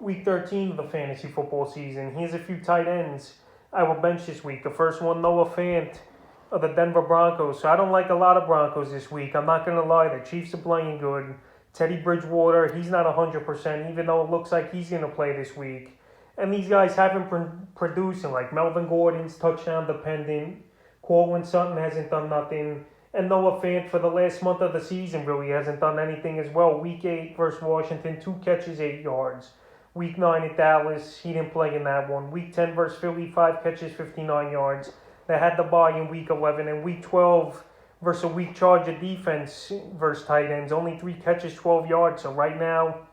Week 13 of the fantasy football season. Here's a few tight ends I will bench this week. The first one, Noah Fant of the Denver Broncos. So I don't like a lot of Broncos this week. I'm not going to lie. The Chiefs are playing good. Teddy Bridgewater, he's not 100%, even though it looks like he's going to play this week. And these guys haven't been producing, like Melvin Gordon's touchdown dependent. Cortland Sutton hasn't done nothing. And Noah Fant for the last month of the season really hasn't done anything as well. Week 8 versus Washington, 2 catches, 8 yards. Week 9 at Dallas, he didn't play in that one. Week 10 versus Philly, 5 catches, 59 yards. They had the bye in Week 11. And Week 12 versus a weak Charger defense versus tight ends, only 3 catches, 12 yards. So right now,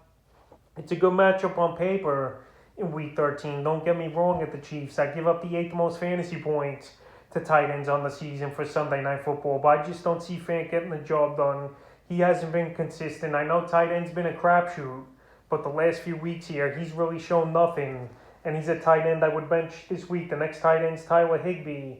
it's a good matchup on paper in Week 13. Don't get me wrong at the Chiefs. I give up the 8th most fantasy points to tight ends on the season for Sunday Night Football, but I just don't see Fant getting the job done. He hasn't been consistent. I know tight end's been a crapshoot, but the last few weeks here, he's really shown nothing, and he's a tight end I would bench this week. The next tight end's Tyler Higbee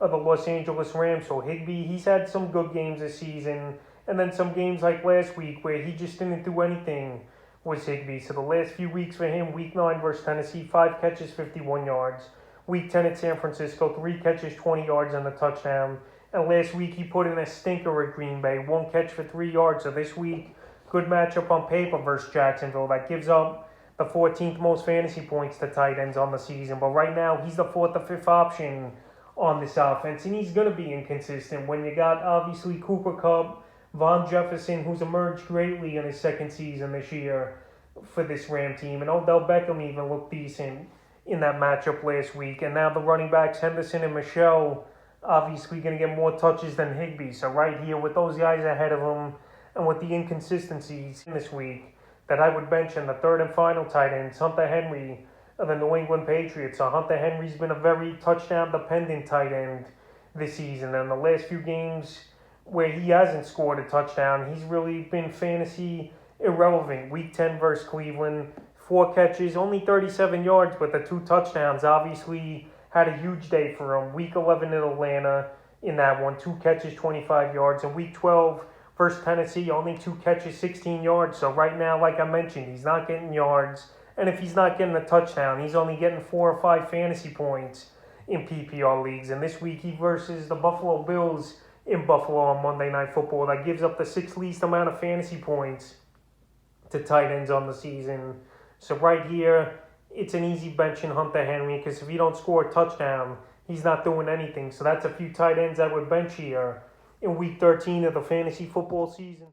of the Los Angeles Rams. So Higbee, he's had some good games this season, and then some games like last week where he just didn't do anything was Higbee. So the last few weeks for him, Week 9 versus Tennessee, 5 catches, 51 yards. Week 10 at San Francisco, 3 catches, 20 yards and a touchdown. And last week he put in a stinker at Green Bay, 1 catch for 3 yards. So this week, good matchup on paper versus Jacksonville. That gives up the 14th most fantasy points to tight ends on the season. But right now, he's the 4th or 5th option on this offense, and he's going to be inconsistent when you got, obviously, Cooper Kupp, Von Jefferson, who's emerged greatly in his second season this year for this Ram team, and Odell Beckham even looked decent in that matchup last week. And now the running backs, Henderson and Michelle, obviously going to get more touches than Higbee. So right here, with those guys ahead of him, and with the inconsistencies this week, that I would bench in the third and final tight ends, Hunter Henry of the New England Patriots. So Hunter Henry's been a very touchdown-dependent tight end this season. And the last few games where he hasn't scored a touchdown, he's really been fantasy irrelevant. Week 10 versus Cleveland, 4 catches, only 37 yards, but the 2 touchdowns obviously had a huge day for him. Week 11 in Atlanta in that one, 2 catches, 25 yards. And Week 12 versus Tennessee, only 2 catches, 16 yards. So right now, like I mentioned, he's not getting yards. And if he's not getting a touchdown, he's only getting 4 or 5 fantasy points in PPR leagues. And this week he versus the Buffalo Bills in Buffalo on Monday Night Football. That gives up the 6th least amount of fantasy points to tight ends on the season. So right here, it's an easy bench in Hunter Henry, because if you don't score a touchdown, he's not doing anything. So that's a few tight ends I would bench here in Week 13 of the fantasy football season.